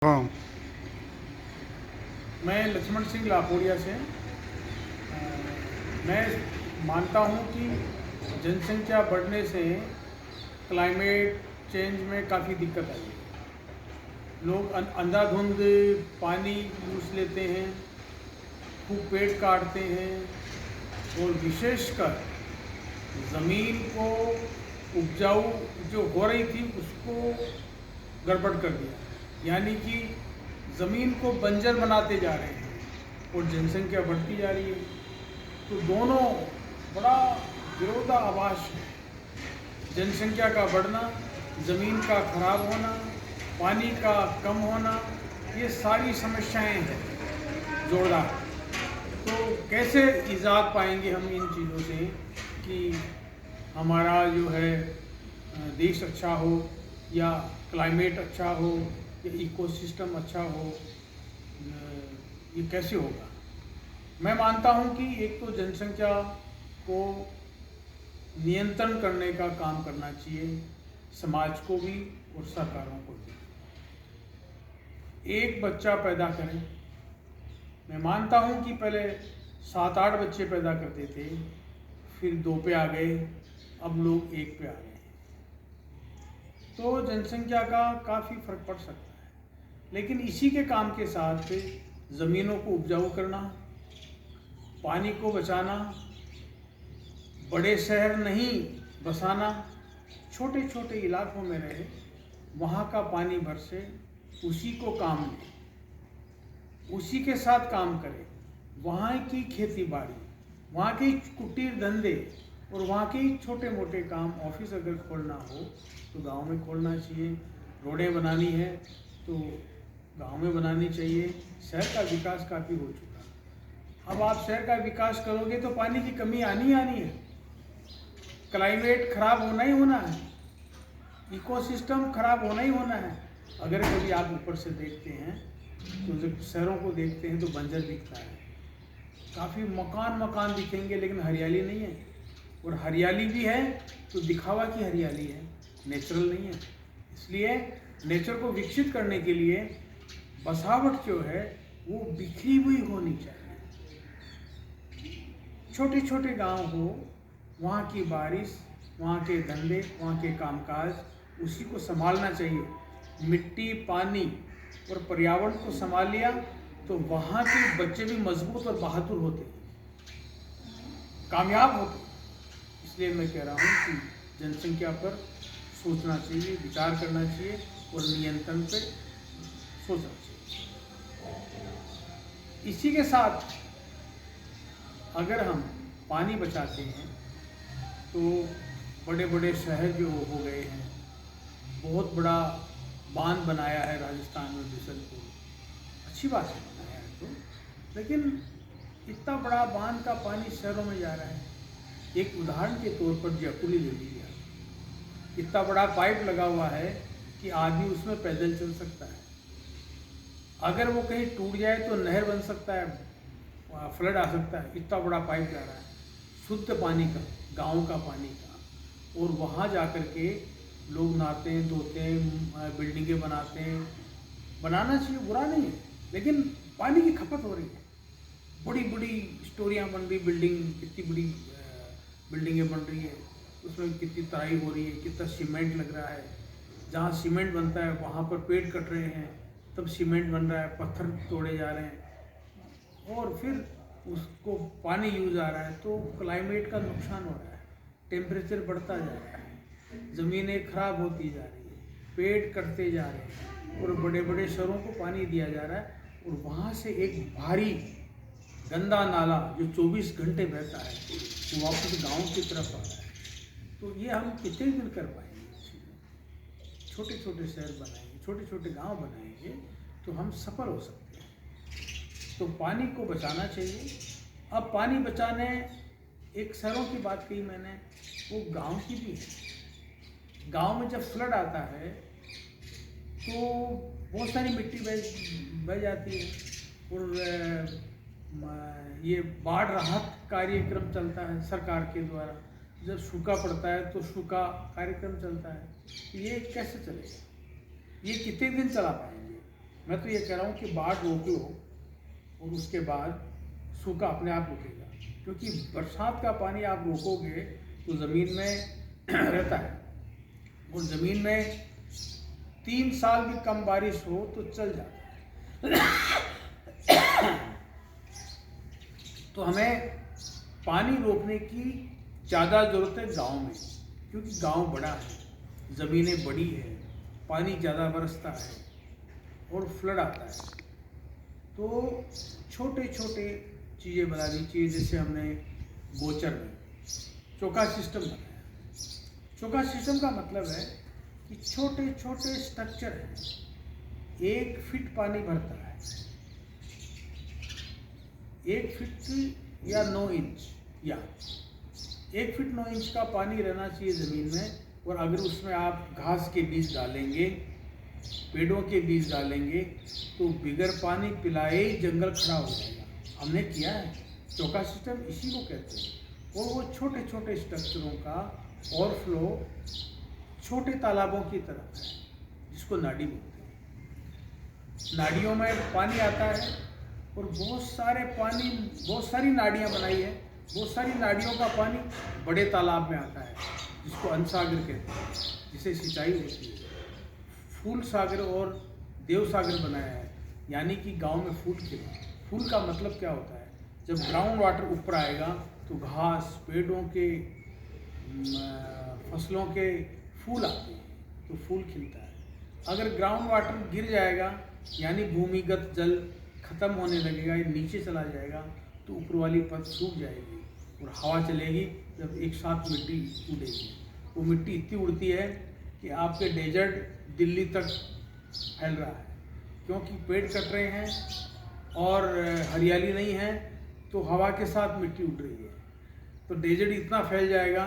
हाँ। मैं लक्ष्मण सिंह लापोड़िया से मैं मानता हूँ कि जनसंख्या बढ़ने से क्लाइमेट चेंज में काफ़ी दिक्कत आई है। लोग अंधाधुंध पानी यूज़ लेते हैं, खूब पेड़ काटते हैं और विशेषकर ज़मीन को उपजाऊ जो हो रही थी उसको गड़बड़ कर दिया, यानी कि ज़मीन को बंजर बनाते जा रहे हैं और जनसंख्या बढ़ती जा रही है। तो दोनों बड़ा विरोधाभास है। जनसंख्या का बढ़ना, ज़मीन का खराब होना, पानी का कम होना, ये सारी समस्याएं हैं जोरदार। तो कैसे इजाद पाएंगे हम इन चीज़ों से कि हमारा जो है देश अच्छा हो या क्लाइमेट अच्छा हो या इकोसिस्टम अच्छा हो, ये कैसे होगा? मैं मानता हूँ कि एक तो जनसंख्या को नियंत्रण करने का काम करना चाहिए, समाज को भी और सरकारों को भी। एक बच्चा पैदा करें। मैं मानता हूँ कि पहले 7-8 बच्चे पैदा करते थे, फिर 2 पे आ गए, अब लोग 1 पे आ गए। तो जनसंख्या का काफ़ी फर्क पड़ सकता है, लेकिन इसी के काम के साथ ज़मीनों को उपजाऊ करना, पानी को बचाना, बड़े शहर नहीं बसाना, छोटे छोटे इलाकों में रहे, वहाँ का पानी बरसे, उसी को काम ले, उसी के साथ काम करें। वहाँ की खेती बाड़ी, वहाँ के कुटीर धंधे और वहाँ के छोटे मोटे काम, ऑफिस अगर खोलना हो तो गांव में खोलना चाहिए। रोडें बनानी है तो गांव में बनानी चाहिए। शहर का विकास काफ़ी हो चुका। अब आप शहर का विकास करोगे तो पानी की कमी आनी है, क्लाइमेट खराब होना ही होना है, इकोसिस्टम खराब होना ही होना है। अगर कभी आप ऊपर से देखते हैं तो जब शहरों को देखते हैं तो बंजर दिखता है, काफ़ी मकान दिखेंगे लेकिन हरियाली नहीं है, और हरियाली भी है तो दिखावा की हरियाली है, नेचुरल नहीं है। इसलिए नेचर को विकसित करने के लिए बसावट जो है वो बिखरी हुई होनी चाहिए। छोटे छोटे गांव हो, वहाँ की बारिश, वहाँ के धंधे, वहाँ के कामकाज, उसी को संभालना चाहिए। मिट्टी, पानी और पर्यावरण को संभाल लिया तो वहाँ के बच्चे भी मजबूत और बहादुर होते, कामयाब होते। इसलिए मैं कह रहा हूँ कि जनसंख्या पर सोचना चाहिए, विचार करना चाहिए और नियंत्रण पर सोचना चाहिए। इसी के साथ अगर हम पानी बचाते हैं तो बड़े बड़े शहर जो हो गए हैं, बहुत बड़ा बांध बनाया है राजस्थान में बिशनपुर, अच्छी बात है बनाया है तो, लेकिन इतना बड़ा बांध का पानी शहरों में जा रहा है। एक उदाहरण के तौर पर जयपुर ले लीजिए, इतना बड़ा पाइप लगा हुआ है कि आदमी उसमें पैदल चल सकता है। अगर वो कहीं टूट जाए तो नहर बन सकता है, फ्लड आ सकता है। इतना बड़ा पाइप जा रहा है शुद्ध पानी का, गांव का पानी का, और वहाँ जा कर के लोग नहाते हैं, धोते हैं, बिल्डिंगें बनाते हैं। बनाना चाहिए, बुरा नहीं है, लेकिन पानी की खपत हो रही है। बड़ी बड़ी स्टोरियाँ बन रही, कितनी बड़ी बिल्डिंगें बन रही है, उसमें कितनी तराई हो रही है, कितना सीमेंट लग रहा है। जहाँ सीमेंट बनता है वहाँ पर पेड़ कट रहे हैं, तब सीमेंट बन रहा है, पत्थर तोड़े जा रहे हैं और फिर उसको पानी यूज आ रहा है, तो क्लाइमेट का नुकसान हो रहा है, टेम्परेचर बढ़ता जा रहा है, ज़मीनें खराब होती जा रही है, पेड़ कटते जा रहे हैं और बड़े बड़े शहरों को पानी दिया जा रहा है, और वहाँ से एक भारी गंदा नाला जो 24 घंटे बहता है वो वापस गांव की तरफ आ रहा है। तो ये हम कितने दिन कर पाएंगे? छोटे छोटे शहर बनाएंगे, छोटे छोटे गांव बनाएंगे तो हम सफल हो सकते हैं। तो पानी को बचाना चाहिए। अब पानी बचाने, एक शहरों की बात कही मैंने, वो गांव की भी है। गांव में जब फ्लड आता है तो बहुत सारी मिट्टी बह जाती है, और ये बाढ़ राहत कार्यक्रम चलता है सरकार के द्वारा। जब सूखा पड़ता है तो सूखा कार्यक्रम चलता है। ये कैसे चलेगा? ये कितने दिन चला पाएंगे? मैं तो ये कह रहा हूँ कि बाढ़ रोक लो और उसके बाद सूखा अपने आप रुकेगा, क्योंकि बरसात का पानी आप रोकोगे तो ज़मीन में रहता है, और ज़मीन में 3 साल भी कम बारिश हो तो चल जाता है। तो हमें पानी रोकने की ज़्यादा ज़रूरत है गांव में, क्योंकि गांव बड़ा है, ज़मीनें बड़ी है, पानी ज़्यादा बरसता है और फ्लड आता है। तो छोटे छोटे चीज़ें बना दी चाहिए, जैसे हमने गोचर में चौका सिस्टम बनाया। चौका सिस्टम का मतलब है कि छोटे छोटे स्ट्रक्चर हैं, 1 फीट पानी भरता है, 1 फीट या 9 इंच, या 1 फीट 9 इंच का पानी रहना चाहिए ज़मीन में। और अगर उसमें आप घास के बीज डालेंगे, पेड़ों के बीज डालेंगे, तो बिगर पानी पिलाए ही जंगल खड़ा हो जाएगा। हमने किया है, चौका सिस्टम इसी को कहते हैं। और वो छोटे छोटे स्ट्रक्चरों का ओवरफ्लो छोटे तालाबों की तरफ है, जिसको नाडी बोलते हैं। नाडियों में पानी आता है और बहुत सारी नाडियाँ बनाई है, बहुत सारी नाडियों का पानी बड़े तालाब में आता है, जिसको अनसागर कहते हैं, जिसे सिंचाई होती है। फूल सागर और देव सागर बनाया है, यानी कि गांव में फूल खिला। फूल का मतलब क्या होता है? जब ग्राउंड वाटर ऊपर आएगा तो घास, पेड़ों के, फसलों के फूल आते हैं, तो फूल खिलता है। अगर ग्राउंड वाटर गिर जाएगा, यानी भूमिगत जल खत्म होने लगेगा, ये नीचे चला जाएगा, तो ऊपर वाली परत सूख जाएगी और हवा चलेगी, जब एक साथ मिट्टी उड़ेगी। वो मिट्टी इतनी उड़ती है कि आपके डेजर्ट दिल्ली तक फैल रहा है, क्योंकि पेड़ कट रहे हैं और हरियाली नहीं है, तो हवा के साथ मिट्टी उड़ रही है। तो डेजर्ट इतना फैल जाएगा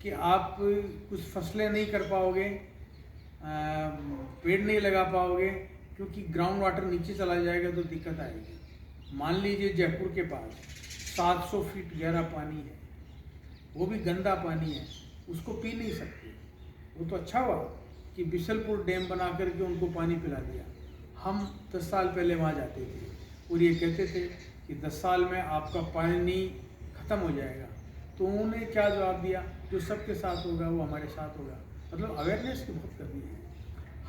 कि आप कुछ फसलें नहीं कर पाओगे, पेड़ नहीं लगा पाओगे, क्योंकि ग्राउंड वाटर नीचे चला जाएगा तो दिक्कत आएगी। मान लीजिए जयपुर के पास 700 फीट गहरा पानी है, वो भी गंदा पानी है, उसको पी नहीं सकते। वो तो अच्छा हुआ कि बिशलपुर डैम बना करके उनको पानी पिला दिया। हम 10 साल पहले वहाँ जाते थे और ये कहते थे कि 10 साल में आपका पानी ख़त्म हो जाएगा। तो उन्होंने क्या जवाब दिया? जो सबके साथ होगा वो हमारे साथ होगा। मतलब अवेयरनेस की बहुत कमी है।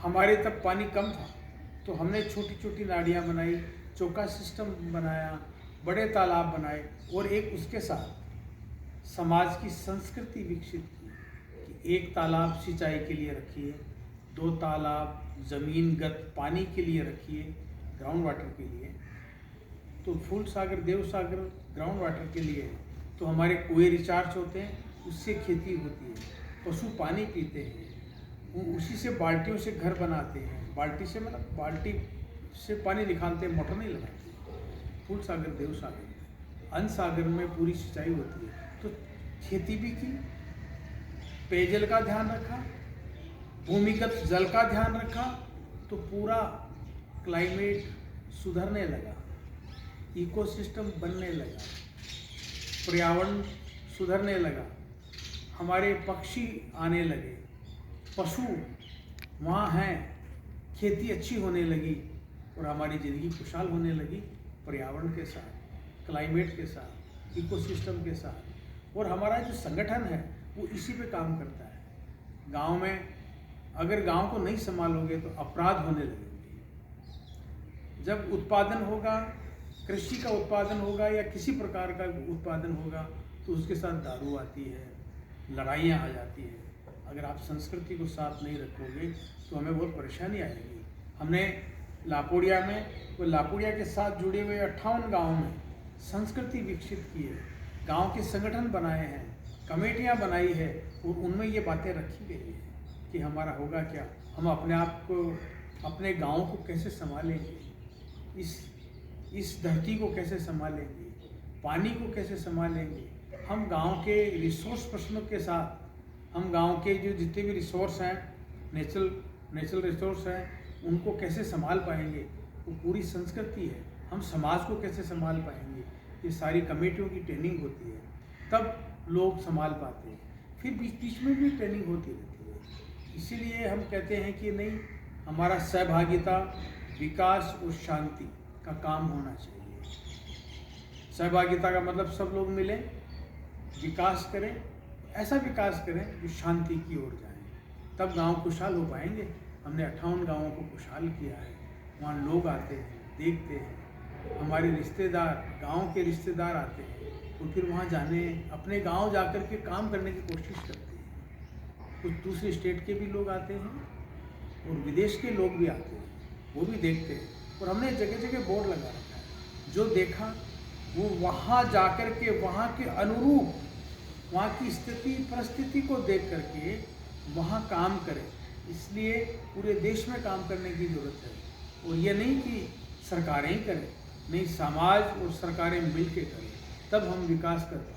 हमारे तब पानी कम था, तो हमने छोटी छोटी नालियाँ बनाई, चौका सिस्टम बनाया, बड़े तालाब बनाए, और एक उसके साथ समाज की संस्कृति विकसित की कि 1 तालाब सिंचाई के लिए रखिए, 2 तालाब ज़मीनगत पानी के लिए रखिए, ग्राउंड वाटर के लिए। तो फूल सागर, देव सागर ग्राउंड वाटर के लिए है। तो हमारे कुएं रिचार्ज होते हैं, उससे खेती होती है, पशु पानी पीते हैं, उसी से बाल्टियों से घर बनाते हैं। बाल्टी से मतलब बाल्टी से पानी निकालते हैं, मोटर नहीं लगाते। फूल सागर, देव सागर, अन सागर में पूरी सिंचाई होती है। तो खेती भी की, पेयजल का ध्यान रखा, भूमिगत जल का ध्यान रखा, तो पूरा क्लाइमेट सुधरने लगा, इकोसिस्टम बनने लगा, पर्यावरण सुधरने लगा, हमारे पक्षी आने लगे, पशु वहाँ हैं, खेती अच्छी होने लगी और हमारी ज़िंदगी खुशहाल होने लगी पर्यावरण के साथ, क्लाइमेट के साथ, इकोसिस्टम के साथ। और हमारा जो संगठन है वो इसी पे काम करता है। गांव में अगर गांव को नहीं संभालोगे तो अपराध होने लगेंगे। जब उत्पादन होगा, कृषि का उत्पादन होगा या किसी प्रकार का उत्पादन होगा, तो उसके साथ दारू आती है, लड़ाइयाँ आ जाती है। अगर आप संस्कृति को साथ नहीं रखोगे तो हमें बहुत परेशानी आएगी। हमने लापोड़िया में, वो लापोड़िया के साथ जुड़े हुए 58 गाँव में संस्कृति विकसित की है, गांव के संगठन बनाए हैं, कमेटियां बनाई है, और उनमें ये बातें रखी गई है कि हमारा होगा क्या, हम अपने आप को, अपने गांव को कैसे संभालेंगे, इस धरती को कैसे संभालेंगे, पानी को कैसे संभालेंगे। हम गांव के रिसोर्स पर्सनों के साथ, हम गांव के जो जितने भी रिसोर्स हैं, नेचुरल रिसोर्स हैं, उनको कैसे संभाल पाएंगे, वो पूरी संस्कृति है। हम समाज को कैसे संभाल पाएंगे, ये सारी कमेटियों की ट्रेनिंग होती है, तब लोग संभाल पाते हैं। फिर बीच बीच में भी ट्रेनिंग होती रहती है। इसीलिए हम कहते हैं कि नहीं, हमारा सहभागिता विकास और शांति का काम होना चाहिए। सहभागिता का मतलब सब लोग मिलें, विकास करें, ऐसा विकास करें जो शांति की ओर जाए, तब गांव खुशहाल हो पाएंगे। हमने 58 गांवों को खुशहाल किया है, वहाँ लोग आते हैं, देखते हैं, हमारे रिश्तेदार, गांव के रिश्तेदार आते हैं, तो फिर वहाँ जाने, अपने गांव जाकर के काम करने की कोशिश करते हैं। कुछ दूसरे स्टेट के भी लोग आते हैं और विदेश के लोग भी आते हैं, वो भी देखते हैं। और हमने जगह जगह बोर्ड लगा रखा है, जो देखा वो वहाँ जाकर के वहाँ के अनुरूप, वहाँ की स्थिति परिस्थिति को देख करके वहाँ काम करें। इसलिए पूरे देश में काम करने की ज़रूरत है, और ये नहीं कि सरकारें ही करें, नहीं, समाज और सरकारें मिल के करें, तब हम विकास कर पाएंगे।